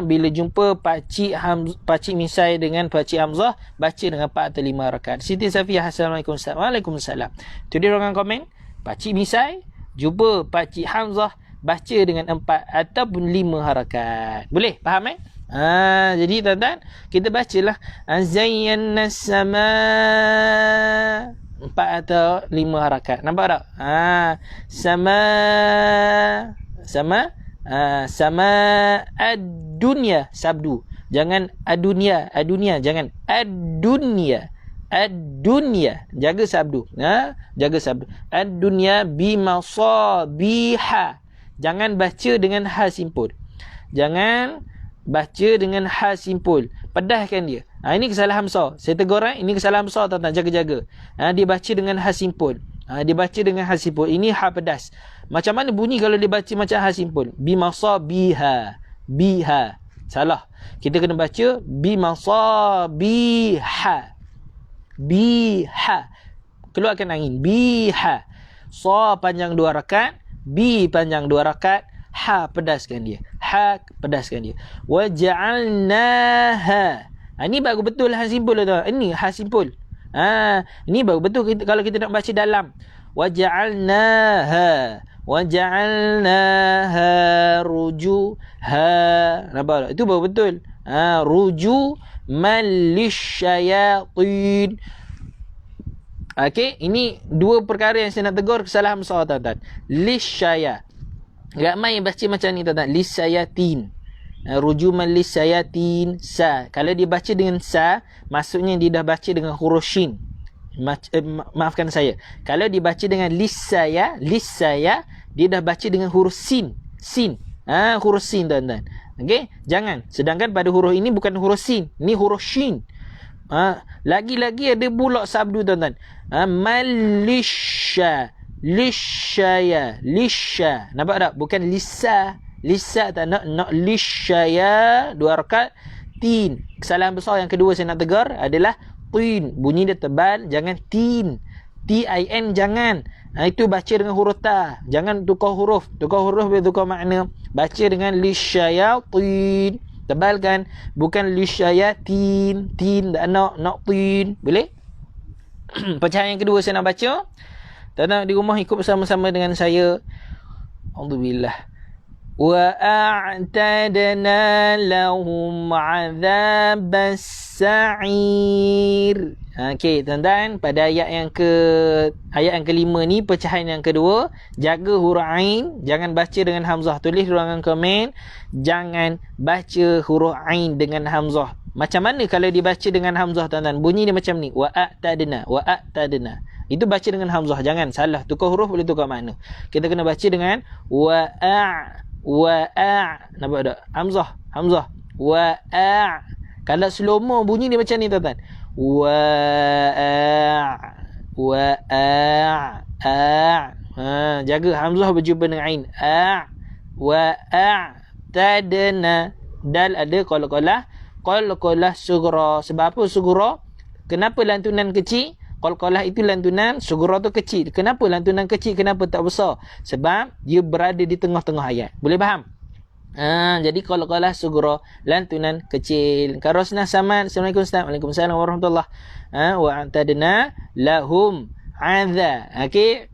Bila jumpa Pakcik Misai dengan Pakcik Hamzah, baca dengan 4 atau 5 harakat. Siti Safiah, Assalamualaikum. Waalaikumsalam. Tu dia orang komen, Pakcik Misai jumpa Pakcik Hamzah, baca dengan 4 ataupun 5 harakat. Boleh? Faham jadi tuan-tuan, kita bacalah zayyana sama 4 atau 5 harakat. Nampak tak? Sama ad-dunya sabdu. Jangan ad-dunya, jangan ad-dunya. Jaga sabdu. Jaga sabdu. Ad-dunya bimasabiha. Jangan baca dengan ha simpul. Pedahkan dia. Ini kesalahan besar. Saya tegur ini kesalahan besar tuan-tuan. Jaga-jaga. Dia baca dengan ha simpul. Ini ha pedas. Macam mana bunyi kalau dia baca macam ha simpul? Bimasabiha. Biha. Salah. Kita kena baca bimasabiha. Biha. Keluarkan angin. Biha. Sa panjang 2 rakaat. Bi panjang 2 rakaat. Ha pedaskan dia. Wa ja'alnaha. Ini baru betul ha simpul tuan. Ini ha simpul. Ini baru betul kalau kita nak baca dalam. Wa ja'alnaha rujuha. Nampak tak? Itu baru betul. Rujuman lisyayatin. Okey, ini 2 perkara yang saya nak tegur kesalahan besar tuan-tuan. Lisyaya. Ramai yang baca macam ni tuan-tuan. Lisyayatin. Rujuman lisayatin sa. Kalau dia baca dengan sa, maksudnya dia dah baca dengan huruf shin. Maafkan saya. Kalau dibaca dengan lisaya, dia dah baca dengan huruf sin. Huruf sin tuan-tuan. Okey, jangan. Sedangkan pada huruf ini bukan huruf sin, ni huruf shin. Lagi-lagi ada bulak sabdu tuan-tuan. Malisha, lishaya, lisha. Nampak tak? Bukan lisa. Lisa tak nak lishaya 2 rakaat tin. Kesalahan besar yang kedua saya nak tegur adalah tin. Bunyi dia tebal, jangan tin. T-I-N jangan. Itu baca dengan huruf ta. Jangan tukar huruf. Tukar huruf dia tukar makna. Baca dengan lisyayatin. Tebal kan? Bukan lisyayatin. Tin tak nak tin. Boleh? Pecahan yang kedua saya nak baca. Tuan-tuan di rumah ikut bersama-sama dengan saya. Alhamdulillah. وَأَعْتَدْنَا لَهُمْ عَذَابَ السَّعِيرِ. Okey, tuan-tuan, pada ayat yang kelima ni, pecahan yang kedua, jaga huruf ain, jangan baca dengan hamzah. Tulis di ruangan komen, jangan baca huruf ain dengan hamzah. Macam mana kalau dibaca dengan hamzah, tuan-tuan? Bunyi dia macam ni, wa'atadna. Itu baca dengan hamzah, jangan salah. Tukar huruf boleh tukar makna. Kita kena baca dengan nampak tak? Hamzah. Kalau slow-mo bunyi dia macam ni, tuan-tuan. Jaga hamzah berjumpa dengan ain. Tadna. Dal ada qalqalah sughra. Sebab apa sughra? Kenapa lantunan kecil? Qalqalah itu lantunan, sughra tu kecil. Kenapa lantunan kecil? Kenapa tak besar? Sebab dia berada di tengah-tengah ayat. Boleh faham? Jadi qalqalah sughra, lantunan kecil. Karosna samad. Assalamualaikum Ustaz. Waalaikumsalam warahmatullahi. Wa antadna lahum adza. Okey.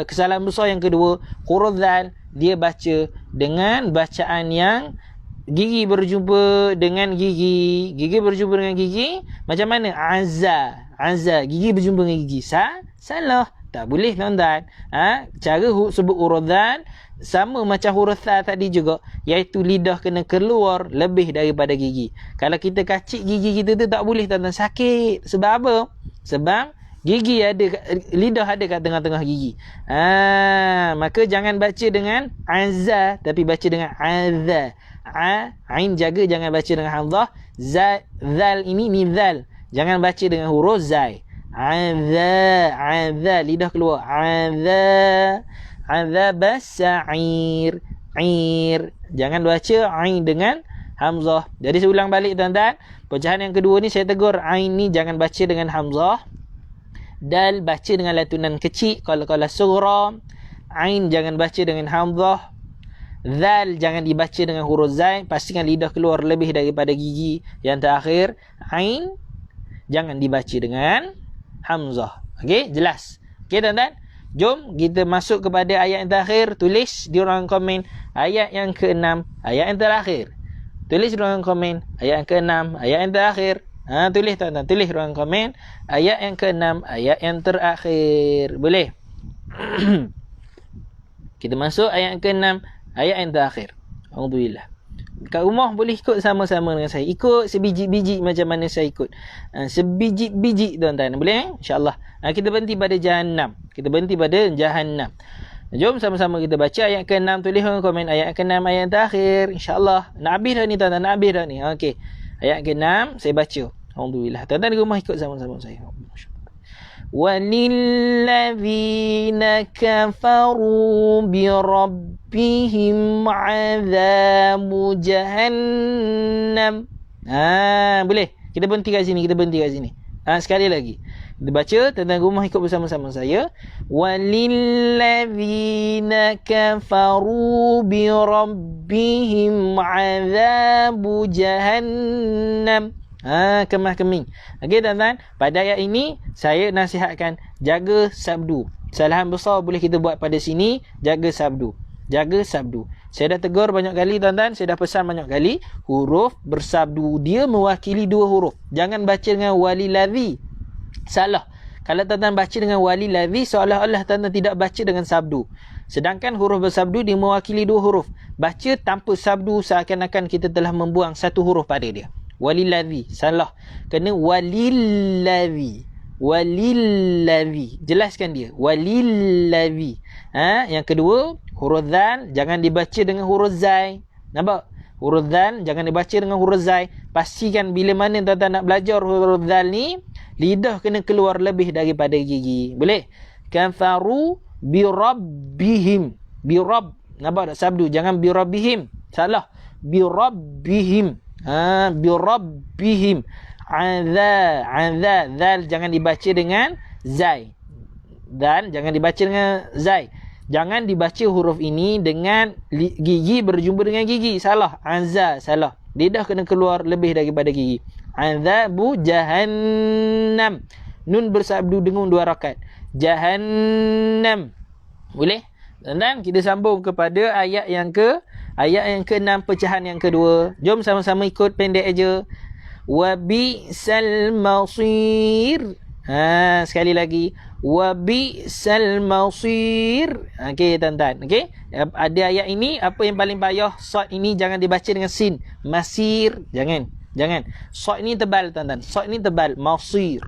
Kesalahan besar yang kedua, huruf zal dia baca dengan bacaan yang gigi berjumpa dengan gigi. Gigi berjumpa dengan gigi. Macam mana? Azza. Gigi berjumpa dengan gigi. Salah. Tak boleh, tuan-tuan. Cara sebut huruf zal sama macam huruf tha tadi juga. Iaitu lidah kena keluar lebih daripada gigi. Kalau kita kacik gigi kita tu tak boleh, tuan-tuan. Sakit. Sebab apa? Sebab gigi ada, lidah ada kat tengah-tengah gigi. Maka jangan baca dengan azza, tapi baca dengan azza. Ain jaga, jangan baca dengan hamzah. Zal ini ni zal. Jangan baca dengan huruf zai. Azza, lidah keluar. Azabas sa'ir. Jangan baca ain dengan hamzah. Jadi saya ulang balik, tuan-tuan. Pecahan yang kedua ni saya tegur, ain ni jangan baca dengan hamzah. Dal baca dengan lantunan kecil, kalau sughra. Ain jangan baca dengan hamzah. Zal jangan dibaca dengan huruf zai. Pastikan lidah keluar lebih daripada gigi. Yang terakhir, ain jangan dibaca dengan hamzah. Okey, jelas. Okey, tuan-tuan. Jom kita masuk kepada ayat yang terakhir. Tulis di ruangan komen ayat yang ke-6, ayat yang terakhir. Tulis di ruangan komen ayat yang ke-6, ayat yang terakhir. Tulis, tuan-tuan. Tulis ruangan komen ayat yang ke-6, ayat yang terakhir. Boleh? Kita masuk ayat yang ke-6, ayat yang terakhir. Alhamdulillah. Kat rumah boleh ikut sama-sama dengan saya. Ikut sebiji-biji macam mana saya ikut. Sebiji-biji, tuan-tuan. Boleh? InsyaAllah. Kita berhenti pada Jahannam. Jom sama-sama kita baca ayat ke-6. Tulis dalam komen ayat ke-6, ayat yang terakhir. InsyaAllah. Nak habis dah ni, tuan-tuan. Nak habis dah ni. Okey. Ayat ke-6 saya baca. Alhamdulillah. Tuan-tuan di rumah ikut sama-sama saya. وَلِلَّذِينَ كَفَرُوا بِرَبِّهِمْ عَذَابُ جَهَنَّمَ. Boleh? Kita berhenti kat sini. Sekali lagi. Kita baca, tuan-tuan rumah ikut bersama-sama saya. وَلِلَّذِينَ كَفَرُوا بِرَبِّهِمْ عَذَابُ جَهَنَّمَ. Kemah-keming. Okey, tuan-tuan. Pada ayat ini, saya nasihatkan jaga sabdu. Kesalahan besar boleh kita buat pada sini. Jaga sabdu. Saya dah tegur banyak kali, tuan-tuan. Saya dah pesan banyak kali. Huruf bersabdu dia mewakili 2 huruf. Jangan baca dengan waliladhi. Salah. Kalau tuan-tuan baca dengan waliladzi, seolah-olah tuan-tuan tidak baca dengan sabdu. Sedangkan huruf bersabdu dia mewakili 2 huruf. Baca tanpa sabdu seakan-akan kita telah membuang 1 huruf pada dia. Waliladzi, salah. Kena waliladzi. Waliladzi. Jelaskan dia. Waliladzi. Yang kedua, huruf dzal jangan dibaca dengan huruf zai. Nampak? Huruf dzal jangan dibaca dengan huruf zai. Pastikan bila mana tuan-tuan nak belajar huruf dzal ni, lidah kena keluar lebih daripada gigi. Boleh? Kafaru bi rabbihim. Bi rabb. Nampak tak sabdu? Jangan bi rabbihim. Salah. Bi rabbihim. Bi rabbihim. Adza. Zal jangan dibaca dengan zai. Dan jangan dibaca dengan zai. Jangan dibaca huruf ini dengan gigi berjumpa dengan gigi. Salah. Azza. Salah. Lidah kena keluar lebih daripada gigi. Azabu jahannam. Nun bersabdu dengung 2 rakaat. Jahannam. Boleh? Dan kita sambung kepada ayat yang ke-6 pecahan yang kedua. Jom sama-sama ikut pendek aja. Wa bi'sal masir. Sekali lagi. Wa bi'sal masir. Okey tuan-tuan. Okey. Ada ayat ini apa yang paling payah? Sad ini jangan dibaca dengan sin. Masir. Jangan. Sad ni tebal tuan-tuan. Sad ni tebal. Masir.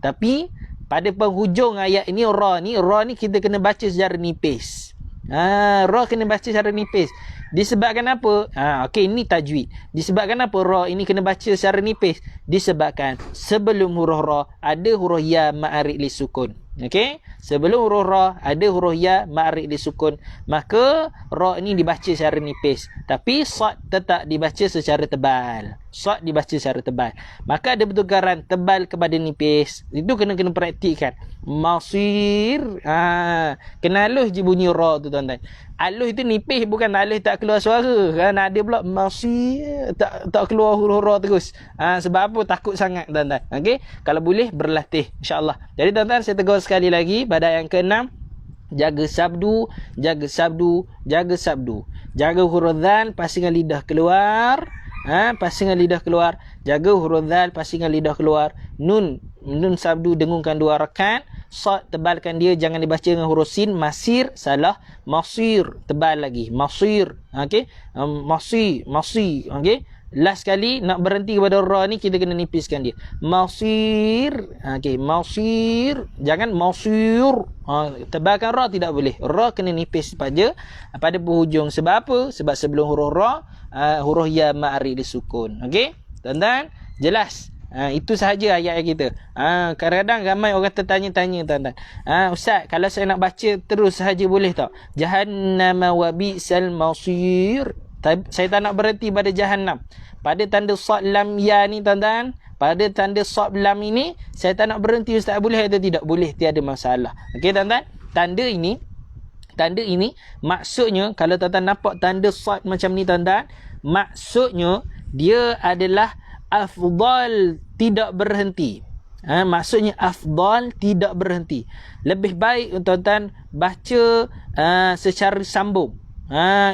Tapi pada penghujung ayat ini ra ni kita kena baca secara nipis. Ra kena baca secara nipis. Disebabkan apa? Okey, ini tajwid. Disebabkan apa ra ini kena baca secara nipis? Disebabkan sebelum huruf ra ada huruf ya ma'arid li sukun. Okey? Sebelum huruf ra ada huruf ya ma'arid li sukun. Maka ra ini dibaca secara nipis. Tapi sad tetap dibaca secara tebal. Sad dibaca secara tebal. Maka ada pertukaran tebal kepada nipis. Itu kena praktikkan. Masir. Kena halus je bunyi ra tu tuan-tuan. Halus itu nipis, bukan halus tak keluar suara. Kan ada pula masir tak keluar huruf ra terus. Sebab apa? Takut sangat tuan-tuan. Okey? Kalau boleh berlatih insya-Allah. Jadi tuan-tuan saya tegur sekali lagi pada yang ke-6, jaga sabdu. Jaga huruf dzal pasingan lidah keluar. Pasingan lidah keluar. Jaga huruf dzal pasingan lidah keluar. Nun sabdu dengungkan 2 rakaat. Sad tebalkan dia, jangan dibaca dengan huruf sin. Masir, salah. Masir, tebal lagi. Masir. Okey? Masir. Okey? Last sekali nak berhenti kepada ra ni kita kena nipiskan dia. Masir. Okey, masir. Jangan masir. Tebalkan ra tidak boleh. Ra kena nipis pada penghujung. Sebab apa? Sebab sebelum huruf ra huruf ya ma'arid disukun. Okey? Tuan-tuan, jelas? Itu sahaja ayat kita. Kadang-kadang ramai orang tertanya-tanya tuan-tuan. Ustaz, kalau saya nak baca terus sahaja boleh tak? Jahannam wa bi'sal masir. Saya tak nak berhenti pada jahannam. Pada tanda sad lam ya ni tuan-tuan, pada tanda sad lam ini saya tak nak berhenti. Ustaz, boleh atau tidak? Boleh, tiada masalah. Okey tuan-tuan, tanda ini maksudnya kalau tuan-tuan nampak tanda sad macam ni tuan-tuan, maksudnya dia adalah afdal tidak berhenti. Maksudnya afdal tidak berhenti. Lebih baik tuan-tuan baca secara sambung.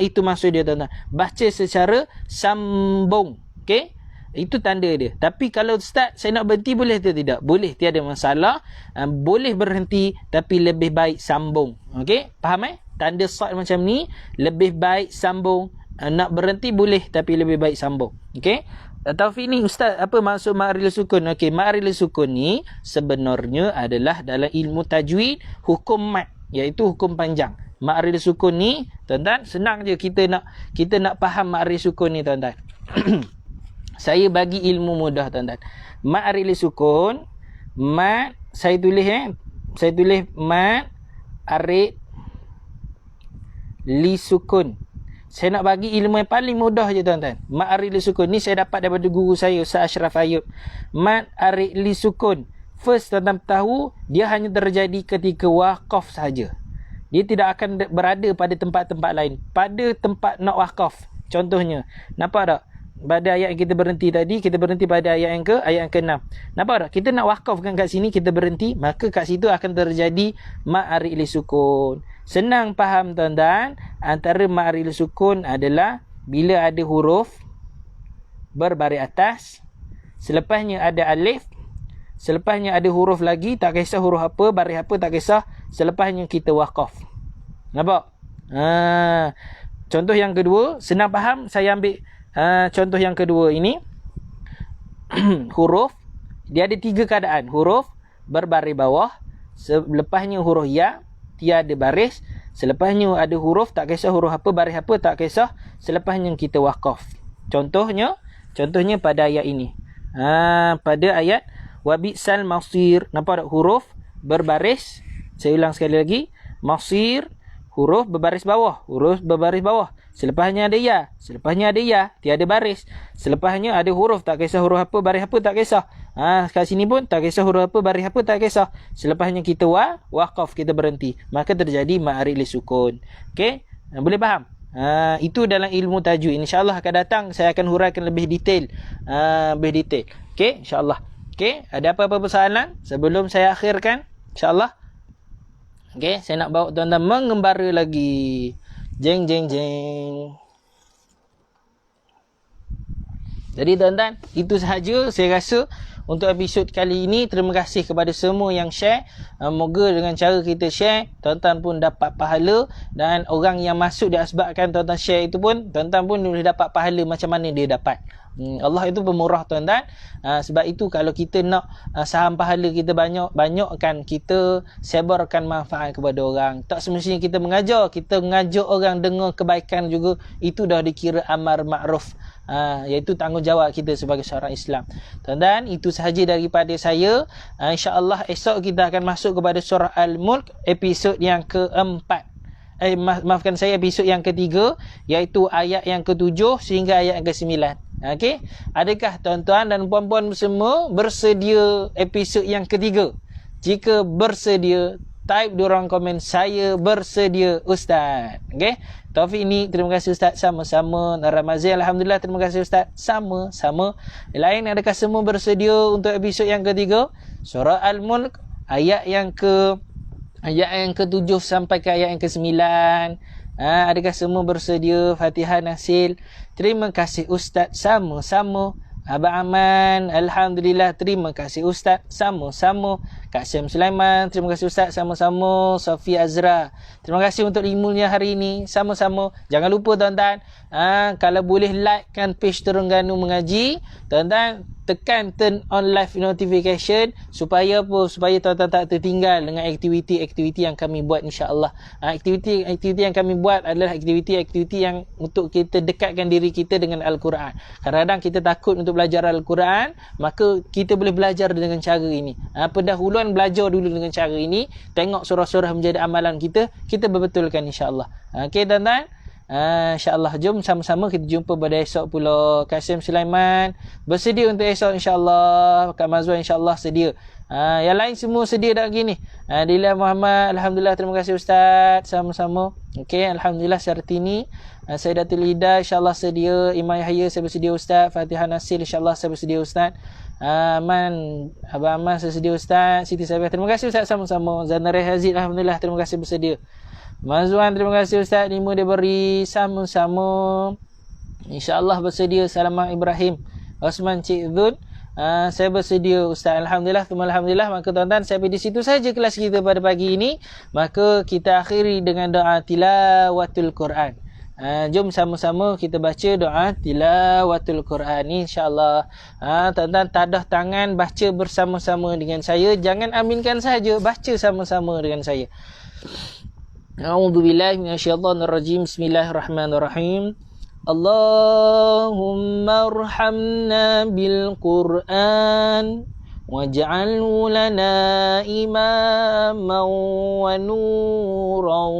Itu maksud dia tuan-tuan. Baca secara sambung. Okey? Itu tanda dia. Tapi kalau ustaz saya nak berhenti boleh atau tidak? Boleh, tiada masalah. Boleh berhenti tapi lebih baik sambung. Okey? Faham Tanda sad macam ni lebih baik sambung. Nak berhenti boleh tapi lebih baik sambung. Okey? Taufik ni ustaz, apa maksud ma'aril sukun? Okey, ma'aril sukun ni sebenarnya adalah dalam ilmu tajwid hukum mat, iaitu hukum panjang. Ma'aril sukun ni tuan-tuan senang je kita nak faham ma'aril sukun ni tuan-tuan. Saya bagi ilmu mudah tuan-tuan. Ma'aril sukun, mat saya tulis mat arid li sukun. Saya nak bagi ilmu yang paling mudah je tuan-tuan. Mat arid li sukun ni saya dapat daripada guru saya Ustaz Ashraf Ayub. Mat arid li sukun. First tuan-tuan tahu dia hanya terjadi ketika waqaf sahaja. Dia tidak akan berada pada tempat-tempat lain. Pada tempat nak waqaf. Contohnya, nampak tak? Pada ayat yang kita berhenti tadi, kita berhenti pada ayat yang ke-6. Nampak tak? Kita nak waqafkan kat sini, kita berhenti, maka kat situ akan terjadi mat arid li sukun. Senang faham tuan-tuan, antara mat arid li sukun adalah bila ada huruf berbaris atas, selepasnya ada alif, Selepasnya ada huruf lagi, tak kisah huruf apa, baris apa, tak kisah. Selepasnya kita waqaf. Nampak? Contoh yang kedua, senang faham, saya ambil contoh yang kedua ini. Huruf, dia ada 3 keadaan. Huruf berbaris bawah, selepasnya huruf ya, tiada baris. Selepasnya ada huruf, tak kisah huruf apa, baris apa, tak kisah. Selepasnya kita waqaf. Contohnya pada ayat ini. Pada ayat wabisal masir. Nampak tak huruf berbaris? Saya ulang sekali lagi. Masir, huruf berbaris bawah. Selepasnya ada ya. Tiada baris. Selepasnya ada huruf, tak kisah huruf apa, baris apa, tak kisah. Kat sini pun tak kisah huruf apa, baris apa, tak kisah. Selepasnya kita waqaf, kita berhenti. Maka terjadi ma'arid li sukun. Okey? Boleh faham? Itu dalam ilmu tajwid. InsyaAllah akan datang saya akan huraikan lebih detail. Okey? InsyaAllah. Okey? Ada apa-apa persoalan sebelum saya akhirkan? InsyaAllah. Okey? Saya nak bawa tuan-tuan mengembara lagi. Jeng. Jadi tuan-tuan, itu sahaja saya rasa untuk episod kali ini. Terima kasih kepada semua yang share. Moga dengan cara kita share, tuan-tuan pun dapat pahala. Dan orang yang masuk diasbabkan tuan-tuan share itu pun, tuan-tuan pun boleh dapat pahala macam mana dia dapat. Allah itu pemurah tuan-tuan. Sebab itu kalau kita nak saham pahala kita banyakkan, kita sebarkan manfaat kepada orang. Tak semestinya kita mengajar orang dengar kebaikan juga. Itu dah dikira amar ma'ruf. Iaitu tanggungjawab kita sebagai seorang Islam. Tuan-tuan, itu sahaja daripada saya. InsyaAllah esok kita akan masuk kepada surah Al-Mulk episod yang keempat. Maafkan saya, episod yang ketiga, iaitu ayat yang ke-7 sehingga ayat yang ke-9. Okey, adakah tuan-tuan dan puan-puan semua bersedia episod yang ketiga? Jika bersedia, type di ruang komen, saya bersedia Ustaz. Okey, Taufik ni, terima kasih Ustaz, sama-sama. Ramazan, Alhamdulillah, terima kasih Ustaz, sama-sama. Lain, adakah semua bersedia untuk episod yang ketiga? Surah Al-Mulk ayat yang ke-7 sampai ke ayat yang ke-9. Adakah semua bersedia? Fatihah, Nasil. Terima kasih Ustaz, sama-sama. Abang Aman, Alhamdulillah, terima kasih Ustaz, sama-sama. Kak Syam Sulaiman, terima kasih Ustaz, sama-sama. Sofia Azra, terima kasih untuk ilmunya hari ini, sama-sama. Jangan lupa tuan-tuan, kalau boleh like kan page Terengganu Mengaji, tuan-tuan tekan turn on live notification supaya tuan-tuan tak tertinggal dengan aktiviti-aktiviti yang kami buat, insya-Allah. Aktiviti yang kami buat adalah aktiviti yang untuk kita dekatkan diri kita dengan Al-Quran. Kadang-kadang kita takut untuk belajar Al-Quran, maka kita boleh belajar dengan cara ini. Pendahuluan belajar dulu dengan cara ini, tengok surah-surah menjadi amalan kita berbetulkan, insya-Allah. Okey tuan-tuan, InsyaAllah jom sama-sama kita jumpa pada esok pula. Kasim Sulaiman bersedia untuk esok, insyaAllah. Kak Mazwan insyaAllah sedia. Yang lain semua sedia dah gini. Dila Muhammad, Alhamdulillah, terima kasih Ustaz, sama-sama. Okey, Alhamdulillah. Syartini, Sayyidatul Ida insyaAllah sedia. Imam Yahya saya bersedia Ustaz. Fatihah Nasil insyaAllah saya bersedia Ustaz. Abang Aman saya sedia Ustaz. Siti Sabiah, terima kasih Ustaz, sama-sama. Zanari Hazid, Alhamdulillah, terima kasih bersedia. Mazwan, terima kasih Ustaz. Nima dia beri, sama-sama. InsyaAllah bersedia. Salamah Ibrahim, Osman Cik Zul, saya bersedia Ustaz. Alhamdulillah, Alhamdulillah. Maka tuan-tuan, sampai di situ saja kelas kita pada pagi ini. Maka kita akhiri dengan doa tilawatul Quran. Jom sama-sama kita baca doa tilawatul Quran ni, insyaAllah. Tuan-tuan tadah tangan, baca bersama-sama dengan saya. Jangan aminkan saja, baca sama-sama dengan saya. A'udzubillahi minasyaitonirrajim. Bismillahirrahmanirrahim. Allahumma arhamna bil Qur'an waj'alhu lana imaman wa nuran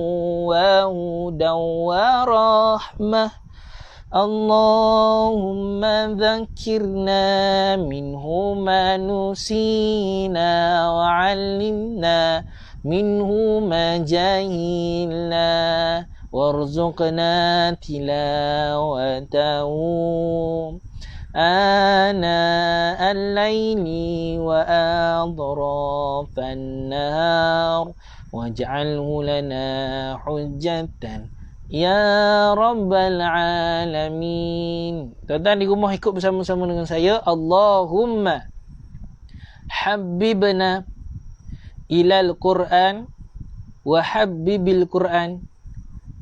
wa hudan wa rahmah. Allahumma dhakkirna minhu ma nusina wa 'allimna minhu ma jahilna warzuqna tilawatahu ana al-laili wa adrafan nahar waj'alhu lana hujjatan ya rabbal alamin. Tuan-tuan di rumah ikut bersama-sama dengan saya. Allahumma Habibna ilal Qur'an wa habbibil Qur'an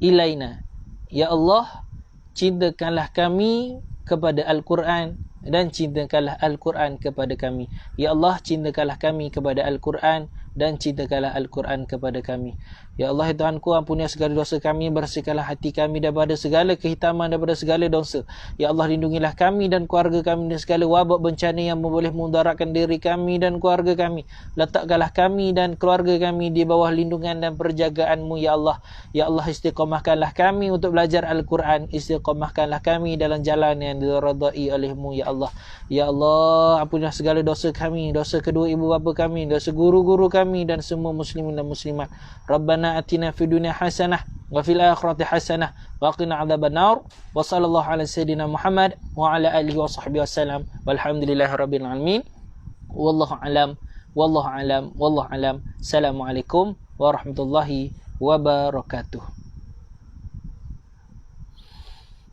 ilaina. Ya Allah, cintakanlah kami kepada Al-Quran dan cintakanlah Al-Quran kepada kami. Ya Allah, cintakanlah kami kepada Al-Quran dan cintakanlah Al-Quran kepada kami. Ya Allah, ya Tuhanku, ampunilah segala dosa kami, bersihkanlah hati kami daripada segala kehitaman, daripada segala dosa. Ya Allah, lindungilah kami dan keluarga kami dari segala wabak bencana yang boleh mudaratkan diri kami dan keluarga kami. Letakkanlah kami dan keluarga kami di bawah lindungan dan perjagaan-Mu, ya Allah. Ya Allah, istiqamahkanlah kami untuk belajar Al-Quran. Istiqamahkanlah kami dalam jalan yang diridai oleh-Mu, ya Allah. Ya Allah, ampunilah segala dosa kami, dosa kedua ibu bapa kami, dosa guru-guru kami dan semua muslimin dan muslimat. Rabbana atina fid dunya hasanah wa fil akhirati hasanah wa qina adzabannar. Wa sallallahu ala sayyidina Muhammad wa ala alihi wa sahbihi wasallam. Walhamdulillahirabbil alamin. Wallahu alam, wallahu alam, wallahu alam. Assalamualaikum warahmatullahi wabarakatuh.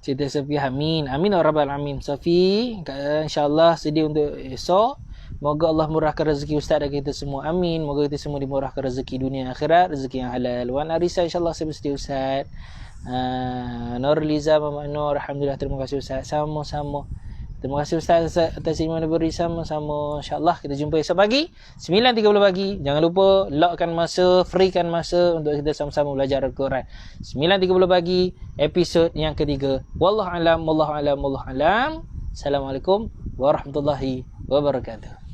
Cerita Safi, amin. Amin ya rabbal alamin. Safi, insya-Allah sedih untuk esok. Moga Allah murahkan rezeki ustaz dan kita semua. Amin. Moga kita semua dimurahkan rezeki dunia akhirat, rezeki yang halal. Wan Arisa insya-Allah saya bersedia ustaz. Nur Liza, Mama Nur, alhamdulillah, terima kasih ustaz. Sama-sama. Terima kasih ustaz atas iman dan beri sama-sama. Insya-Allah kita jumpa esok pagi 9.30 pagi. Jangan lupa lockkan masa, freekan masa untuk kita sama-sama belajar Al-Quran. 9.30 pagi episod yang ketiga. Wallahu alam, wallahu alam, wallahu alam. Assalamualaikum warahmatullahi wabarakatuh.